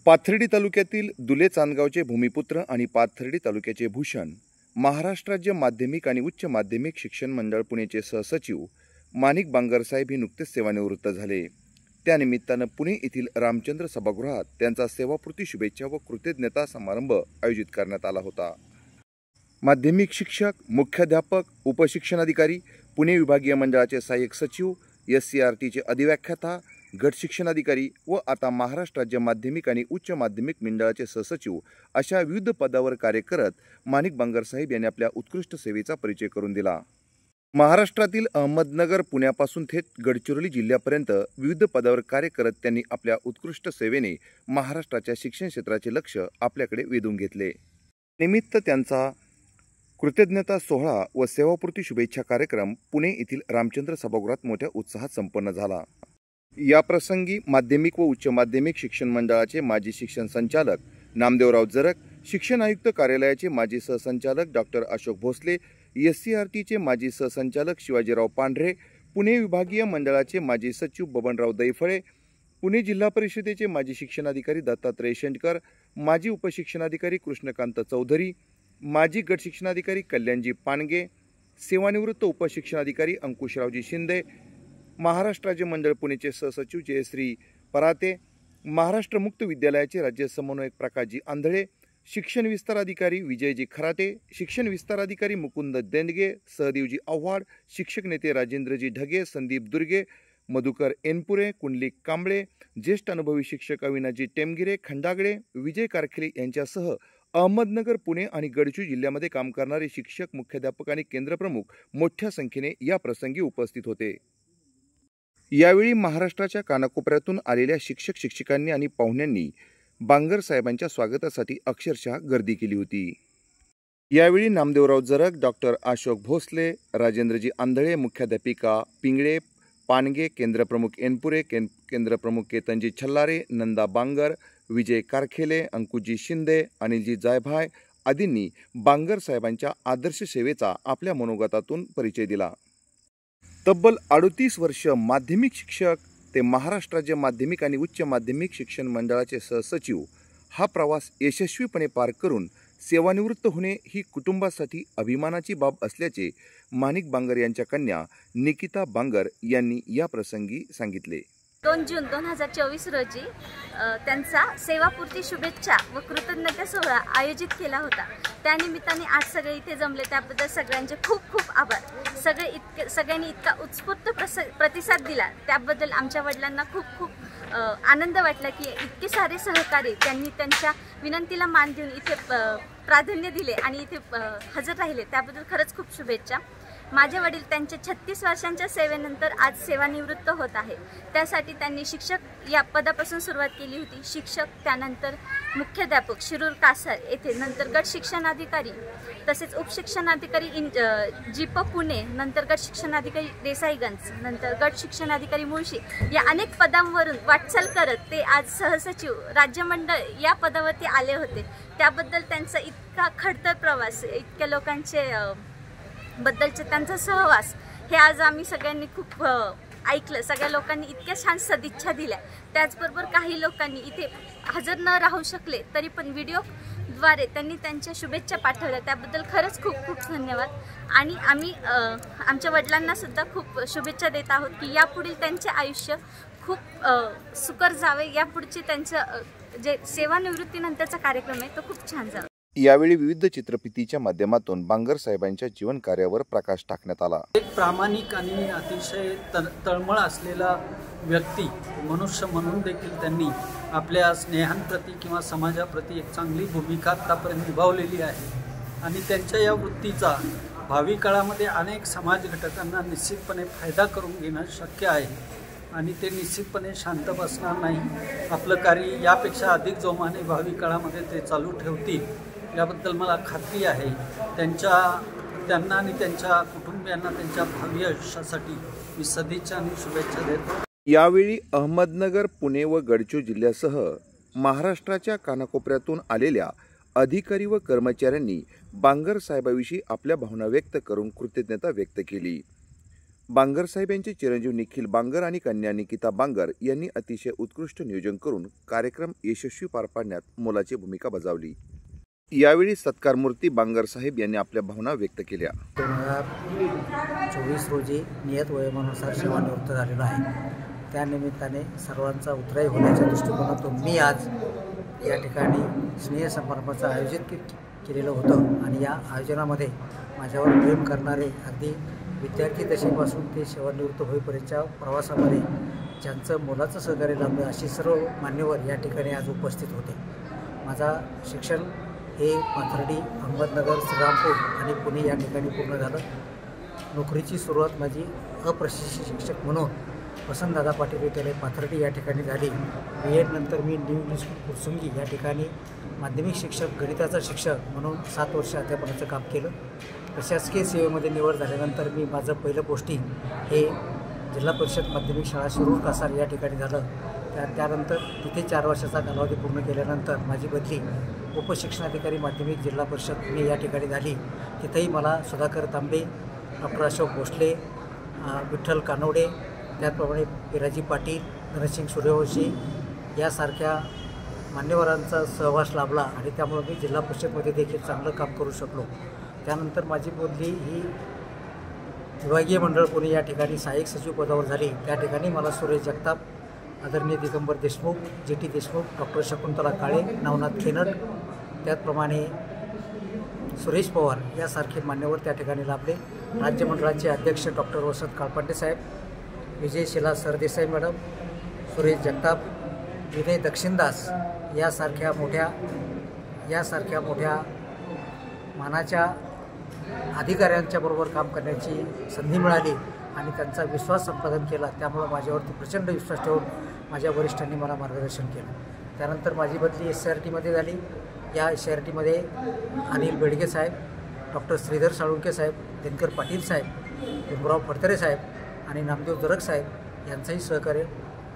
पाथर्डी तालुक्यातील दुले चांदगावचे भूमिपुत्र आणि पाथर्डी तालुक्याचे भूषण, महाराष्ट्र राज्य माध्यमिक आणि उच्च माध्यमिक शिक्षण मंडळ पुणेचे सहसचिव माणिक बांगरसाहेब हे नुकतेच सेवानिवृत्त झाले। त्यानिमित्तानं पुणे येथील रामचंद्र सभागृहात त्यांचा सेवापूर्ती शुभेच्छा व कृतज्ञता समारंभ आयोजित करण्यात आला होता। माध्यमिक शिक्षक, मुख्याध्यापक, उपशिक्षणाधिकारी, पुणे विभागीय मंडळाचे सहाय्यक सचिव, SCRTचे अधिव्याख्याता, गट शिक्षणाधिकारी व आता महाराष्ट्र राज्य माध्यमिक आणि उच्च माध्यमिक मंडळाचे सहसचिव अशा विविध पदावर कार्य करत माणिक बांगरसाहेब यांनी आपल्या उत्कृष्ट सेवेचा परिचय करून दिला। महाराष्ट्रातील अहमदनगर, पुण्यापासून थेट गडचिरोली जिल्ह्यापर्यंत विविध पदावर कार्य करत त्यांनी आपल्या उत्कृष्ट सेवेने महाराष्ट्राच्या शिक्षण क्षेत्राचे लक्ष आपल्याकडे वेधून घेतले। निमित्त त्यांचा कृतज्ञता सोहळा व सेवापूर्ती शुभेच्छा कार्यक्रम पुणे येथील रामचंद्र सभागृहात मोठ्या उत्साहात संपन्न झाला। या प्रसंगी माध्यमिक व उच्च माध्यमिक शिक्षण मंडळाचे माजी शिक्षण संचालक नामदेवराव जरग, शिक्षण आयुक्त कार्यालयाचे माजी सहसंचालक डॉक्टर अशोक भोसले, SCRTचे माजी सहसंचालक शिवाजीराव पांढरे, पुणे विभागीय मंडळाचे माजी सचिव बबनराव दैफळे, पुणे जिल्हा परिषदेचे माजी शिक्षणाधिकारी दत्तात्रय शेंडकर, माजी उपशिक्षणाधिकारी कृष्णकांत चौधरी, माजी गट शिक्षणाधिकारी कल्याणजी पानगे, सेवानिवृत्त उपशिक्षणाधिकारी अंकुशरावजी शिंदे, महाराष्ट्र राज्य मंडळ पुणेचे सहसचिव जयश्री पराते, महाराष्ट्र मुक्त विद्यालयाचे राज्य समन्वयक प्रकाशजी आंधळे, शिक्षण विस्तार अधिकारी विजयजी खराटे, शिक्षण विस्तार अधिकारी मुकुंद देंडगे, सहदेवजी आव्हाड, शिक्षक नेते राजेंद्रजी ढगे, संदीप दुर्गे, मधुकर एनपुरे, कुंडलिक कांबळे, ज्येष्ठ अनुभवी शिक्षक अविनाशजी टेमगिरे, खंडागडे, विजय कारखेले यांच्यासह अहमदनगर, पुणे आणि गडचिरोली जिल्ह्यामध्ये काम करणारे शिक्षक, मुख्याध्यापक आणि केंद्रप्रमुख मोठ्या संख्येने या प्रसंगी उपस्थित होते। यावेळी महाराष्ट्राच्या कानाकोपऱ्यातून आलेल्या शिक्षक, शिक्षिकांनी आणि पाहुण्यांनी बांगर साहेबांच्या स्वागतासाठी अक्षरशः गर्दी केली होती। यावेळी नामदेवराव जरग, डॉक्टर अशोक भोसले, राजेंद्रजी आंधळे, मुख्याध्यापिका पिंगळे, पानगे, केंद्रप्रमुख एनपुरे, केंद्रप्रमुख केतनजी छल्लारे, नंदा बांगर, विजय कारखेले, अंकुजी शिंदे, अनिलजी जायभाय आदींनी बांगर साहेबांच्या आदर्श सेवेचा आपल्या मनोगतातून परिचय दिला। तब्बल 38 वर्ष माध्यमिक शिक्षक ते महाराष्ट्र राज्य माध्यमिक आणि उच्च माध्यमिक शिक्षण मंडळाचे सहसचिव हा प्रवास यशस्वीपणे पार करून सेवानिवृत्त होणे ही कुटुंबासाठी अभिमानाची बाब असल्याचे माणिक बांगर यांच्या कन्या निकिता बांगर यांनी या प्रसंगी सांगितले। 2 जून 2024 रोजी त्यांचा सेवापूर्ती शुभेच्छा व कृतज्ञता सोहळा आयोजित केला होता। त्यानिमित्ताने आज सगळे इथे जमले, त्याबद्दल सगळ्यांचे खूप खूप आभार। सगळ्यांनी इतका उत्स्फूर्त प्रतिसाद दिला, त्याबद्दल आमच्या वडिलांना खूप खूप आनंद वाटला की इतके सारे सहकारी त्यांनी त्यांच्या विनंतीला मान देऊन इथे प्राधान्य दिले आणि इथे हजर राहिले, त्याबद्दल खरंच खूप शुभेच्छा। माझे वडील त्यांच्या 36 वर्षांच्या सेवेनंतर आज सेवानिवृत्त होत आहे। त्यासाठी त्यांनी शिक्षक या पदापासून सुरुवात केली होती। शिक्षक, त्यानंतर मुख्याध्यापक शिरूर कासार येथे, नंतर गट शिक्षणाधिकारी, तसेच उपशिक्षणाधिकारी जीप पुणे, नंतर गट शिक्षणाधिकारी देसाईगंज, नंतर गट शिक्षणाधिकारी मुळशी, या अनेक पदांवरून वाटचाल करत ते आज सहसचिव राज्यमंडळ या पदावरती आले होते। त्याबद्दल त्यांचा इतका खडतर प्रवास, इतक्या लोकांचे बद्दलचे त्यांचा सहवास हे आज आम्ही सगळ्यांनी खूप ऐकलं। सगळ्या लोकांनी इतक्या छान सदिच्छा दिल्या। त्याचबरोबर काही लोकांनी इथे हजर न राहू शकले तरी पण व्हिडिओद्वारे त्यांनी त्यांच्या शुभेच्छा पाठवल्या, त्याबद्दल खरंच खूप खूप धन्यवाद। आणि आम्ही आमच्या वडिलांना सुद्धा खूप शुभेच्छा देत आहोत की यापुढील त्यांचे आयुष्य खूप सुकर जावे, यापुढचे त्यांचं जे सेवानिवृत्तीनंतरचा कार्यक्रम आहे तो खूप छान जावा। यावेळी विविध चित्रफितीच्या माध्यमातून बांगर साहेबांच्या जीवन कार्यावर प्रकाश टाकण्यात आला। एक प्रामाणिक आणि अतिशय तळमळ असलेला व्यक्ती, मनुष्य म्हणून देखील त्यांनी आपल्या स्नेहांप्रती किंवा समाजाप्रती एक चांगली भूमिका आतापर्यंत निभावलेली आहे आणि त्यांच्या या वृत्तीचा भावी काळामध्ये अनेक समाज घटकांना निश्चितपणे फायदा करून घेणं शक्य आहे आणि ते निश्चितपणे शांत बसणार नाही। आपलं कार्य यापेक्षा अधिक जोमाने भावी काळामध्ये ते चालू ठेवतील याबद्दल मला खात्री आहे। त्यांना आणि त्यांच्या कुटुंबियांना त्यांच्या भावी आयुष्यासाठी मी सदिच्छा आणि शुभेच्छा देतो। यावेळी अहमदनगर, पुणे व गडचिरोली जिल्ह्यासह महाराष्ट्राच्या कानाकोपऱ्यातून आलेल्या अधिकारी व कर्मचाऱ्यांनी बांगर साहेबांविषयी आपल्या भावना व्यक्त करून कृतज्ञता व्यक्त केली। बांगरसाहेब यांचे चिरंजीव निखिल बांगर आणि कन्या निकिता बांगर यांनी अतिशय उत्कृष्ट नियोजन करून कार्यक्रम यशस्वी पार पाडण्यात मोलाची भूमिका बजावली। यावेळी सत्कारमूर्ती बांगरसाहेब यांनी आपल्या भावना व्यक्त केल्या। 2024 रोजी नियत वयोमानानुसार सेवानिवृत्त झालेलो आहे। त्यानिमित्ताने सर्वांचा उत्साही होण्याच्या दृष्टिकोनातून मी आज या ठिकाणी स्नेह समारंभाचं आयोजित केलेलं होतं आणि या आयोजनामध्ये माझ्यावर प्रेम करणारे अगदी विद्यार्थी दशेपासून ते सेवानिवृत्त होईपर्यंतच्या प्रवासामध्ये ज्यांचं मोलाचं सहकार्य लाभलं अशी सर्व मान्यवर या ठिकाणी आज उपस्थित होते। माझा शिक्षण हे पाथर्डी, अहमदनगर, श्रीरामपूर आणि पुणे या ठिकाणी पूर्ण झालं। नोकरीची सुरुवात माझी अप्रशिक्षित शिक्षक म्हणून वसंतदादा पाटील विद्यालय पाथर्डी या ठिकाणी झाली। B.Ed नंतर मी न्यू इंग्लिश फुरसुंगी या ठिकाणी माध्यमिक शिक्षक, गणिताचा शिक्षक म्हणून 7 वर्ष अध्यापनाचं काम केलं। प्रशासकीय सेवेमध्ये निवड झाल्यानंतर मी माझं पहिलं पोस्टिंग हे जिल्हा परिषद माध्यमिक शाळा शिरूर कासार या ठिकाणी झालं। त्यानंतर तिथे 4 वर्षाचा कालावधी पूर्ण केल्यानंतर माझी बदली उपशिक्षणाधिकारी माध्यमिक जिल्हा परिषद पुणे या ठिकाणी झाली। तिथेही मला सुधाकर तांबे, डॉक्टर अशोक भोसले, विठ्ठल कानवडे, त्याचप्रमाणे पिराजी पाटील, धनसिंग सूर्यवंशी यासारख्या मान्यवरांचा सहवास लाभला आणि त्यामुळे मी जिल्हा परिषदमध्ये देखील चांगलं काम करू शकलो। त्यानंतर माझी बदली ही विभागीय मंडळ पुणे या ठिकाणी सहाय्यक सचिव पदावर झाली। त्या ठिकाणी मला सुरेश जगताप, आदरणीय दिगंबर देशमुख, G.T. देशमुख, डॉक्टर शकुंतला काळे, नवनाथ खेनट, त्याचप्रमाणे सुरेश पवार यासारखे मान्यवर त्या ठिकाणी लाभले। राज्यमंडळाचे अध्यक्ष डॉक्टर वसंत काळपांडे साहेब, विजयशिला सरदेसाई मॅडम, सुरेश जगताप, विनय दक्षिणदास यासारख्या मोठ्या मानाच्या अधिकाऱ्यांच्याबरोबर काम करण्याची संधी मिळाली आणि त्यांचा विश्वास संपादन केला। त्यामुळे माझ्यावरती प्रचंड विश्वास ठेवून माझ्या वरिष्ठांनी मला मार्गदर्शन केलं। त्यानंतर माझी बदली SRTमध्ये झाली। या SRTमध्ये अनिल बेडगे साहेब, डॉक्टर श्रीधर साळुंके साहेब, दिनकर पाटील साहेब, भीमराव फडतरे साहेब आणि नामदेव जरग साहेब यांचंही सहकार्य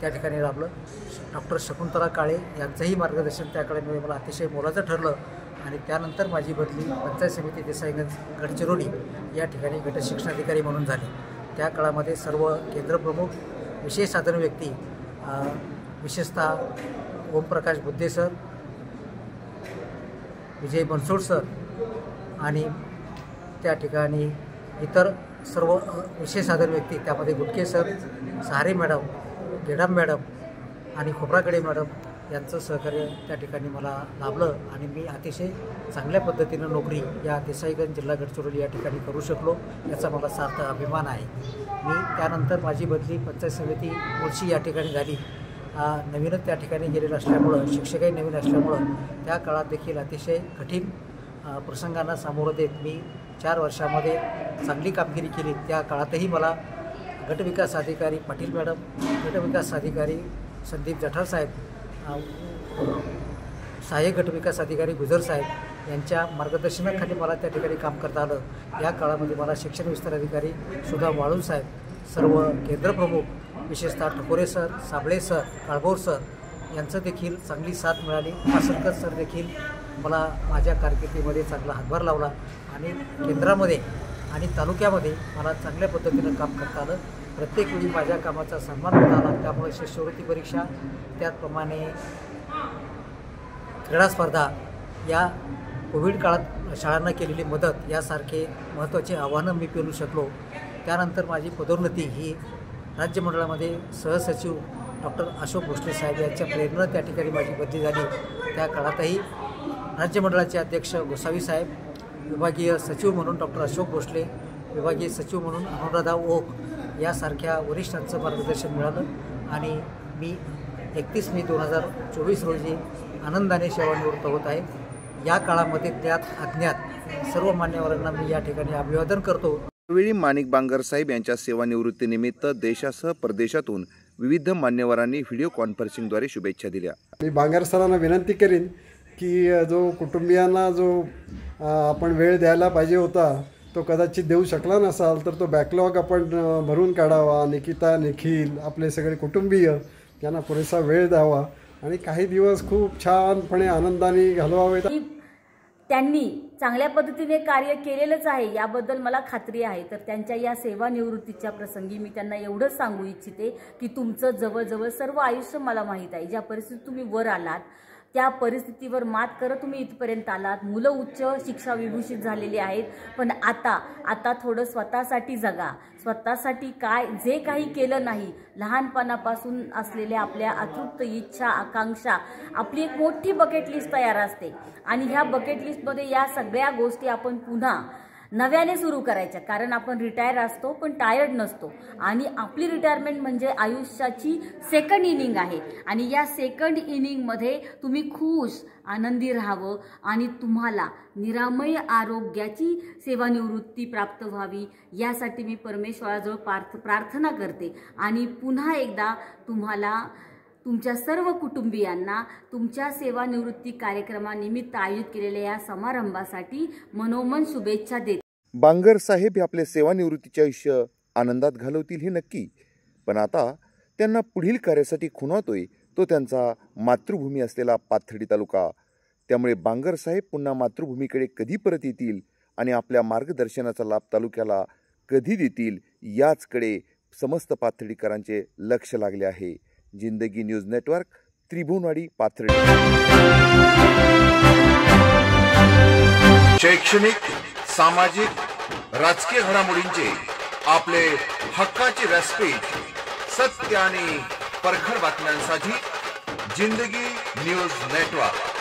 त्या ठिकाणी लाभलं। डॉक्टर शकुंतला काळे यांचंही मार्गदर्शन त्या काळामध्ये मला अतिशय मोलाचं ठरलं आणि त्यानंतर माझी बदली पंचायत समिती देसाईगंज गडचिरोली या ठिकाणी गट शिक्षणाधिकारी म्हणून झाली। त्या काळामध्ये सर्व केंद्रप्रमुख, विशेष साधन व्यक्ती, विशेषतः ओमप्रकाश बुद्धे सर, विजय बनसोड सर आणि त्या ठिकाणी इतर सर्व विशेष साधन व्यक्ती, त्यामध्ये गुटके sir, Sahare madam, Gedam madam आणि खोबराकडे मॅडम यांचं सहकार्य त्या ठिकाणी मला लाभलं आणि मी अतिशय चांगल्या पद्धतीनं नोकरी या देसाईगंज जिल्हा गडचिरोली या ठिकाणी करू शकलो, याचा मला सार्थ अभिमान आहे। मी त्यानंतर माझी बदली पंचायत समिती मुळशी या ठिकाणी झाली। नवीनच त्या ठिकाणी गेलेलं असल्यामुळं, शिक्षकही नवीन असल्यामुळं त्या काळात देखील अतिशय कठीण प्रसंगांना सामोरं देत मी 4 वर्षामध्ये चांगली कामगिरी केली। त्या काळातही मला गटविकास अधिकारी पाटील मॅडम, गटविकास अधिकारी संदीप जठार साहेब, सहाय्यक गटविकास अधिकारी गुजर साहेब यांच्या मार्गदर्शनाखाली मला त्या ठिकाणी काम करता आलं। या काळामध्ये मला शिक्षण विस्तार अधिकारी सुधा वाळून साहेब, सर्व केंद्रप्रमुख, विशेषतः Thakore sir, Sable sir, Kalbhor sir यांचं देखील चांगली साथ मिळाली। आसरकर सर देखील मला माझ्या कारकिर्दीमध्ये चांगला हातभार लावला आणि केंद्रामध्ये आणि तालुक्यामध्ये मला चांगल्या पद्धतीनं काम करता आलं। प्रत्येक वेळी माझ्या कामाचा सन्मान होत आला। त्यामुळे शिष्यवृत्ती परीक्षा, त्याचप्रमाणे क्रीडा स्पर्धा, या कोविड काळात शाळांना केलेली मदत यासारखे महत्त्वाचे आव्हानं मी पेलू शकलो। त्यानंतर माझी पदोन्नती ही राज्यमंडळामध्ये सहसचिव डॉक्टर अशोक भोसले साहेब यांच्या प्रेरणेनं त्या ठिकाणी माझी बदली झाली। त्या काळातही राज्यमंडळाचे अध्यक्ष गोसावी साहेब, विभागीय सचिव म्हणून डॉक्टर अशोक भोसले, विभागीय सचिव म्हणून अनुराधा ओक यासारख्या वरिष्ठांचं मार्गदर्शन मिळालं आणि मी 31 मे 2024 रोजी आनंदाने सेवानिवृत्त होत आहे। या काळामध्ये त्यात अज्ञात सर्व मान्यवरांना मी या ठिकाणी अभिवादन करतो। यावेळी माणिक बांगरसाहेब यांच्या सेवानिवृत्तीनिमित्त देशासह परदेशातून विविध मान्यवरांनी व्हिडिओ कॉन्फरन्सिंगद्वारे शुभेच्छा दिल्या। मी बांगर सरांना विनंती करीन की जो कुटुंबियांना जो आपण वेळ द्यायला पाहिजे होता तो कदाचित देऊ शकला नसाल तर तो बॅकलॉग आपण भरून काढावा। निकिता, निखिल, आपले सगळे कुटुंबीय यांना पुरेसा वेळ द्यावा आणि काही दिवस खूप छानपणे आनंदाने घालवावेत। त्यांनी चांगल्या पद्धतीने कार्य केलेलंच आहे याबद्दल मला खात्री आहे. तर त्यांच्या या सेवानिवृत्तीच्या प्रसंगी मी त्यांना एवढंच सांगू इच्छिते की तुमचं जवळजवळ सर्व आयुष्य मला माहीत आहे. ज्या परिस्थितीत तुम्ही वर आलात त्या परिस्थितीवर मात करत तुम्ही इथपर्यंत आलात. मुलं उच्च शिक्षा विभूषित झालेली आहेत, पण आता थोडं स्वतःसाठी जगा. स्वतःसाठी काय जे काही केलं नाही, लहानपणापासून असलेल्या आपल्या अतृप्त इच्छा आकांक्षा, आपली एक मोठी बकेट लिस्ट तयार असते आणि ह्या बकेट लिस्टमध्ये या सगळ्या गोष्टी आपण पुन्हा नव्याने सुरू करायच्या. कारण आपण रिटायर असतो पण टायर्ड नसतो आणि आपली रिटायरमेंट म्हणजे आयुष्याची सेकंड इनिंग आहे आणि या सेकंड इनिंगमध्ये तुम्ही खुश आनंदी राहावं आणि तुम्हाला निरामय आरोग्याची सेवानिवृत्ती प्राप्त व्हावी यासाठी मी परमेश्वराजवळ प्रार्थना करते. आणि पुन्हा एकदा तुम्हाला तुमच्या सर्व कुटुंबियांना तुमच्या सेवानिवृत्ती कार्यक्रमानिमित्त आयोजित केलेल्या या समारंभासाठी मनोमन शुभेच्छा देते. बांगर साहेब हे आपले सेवानिवृत्तीचे आयुष्य आनंदात घालवतील हे नक्की, पण आता त्यांना पुढील कार्यासाठी खुणावतोय तो त्यांचा मातृभूमी असलेला पाथर्डी तालुका. त्यामुळे बांगर साहेब पुन्हा मातृभूमीकडे कधी परत येतील आणि आपल्या मार्गदर्शनाचा लाभ तालुक्याला कधी देतील याचकडे समस्त पाथर्डीकरांचे लक्ष लागले आहे. जिंदगी न्यूज नेटवर्क, त्रिभुवनवाडी, पाथर्डी. शैक्षणिक, सामाजिक, राजकीय घडामोडींचे आपले हक्काचे व्यासपीठ, सत्य आणि परखड बातम्यांसाठी जिंदगी न्यूज नेटवर्क.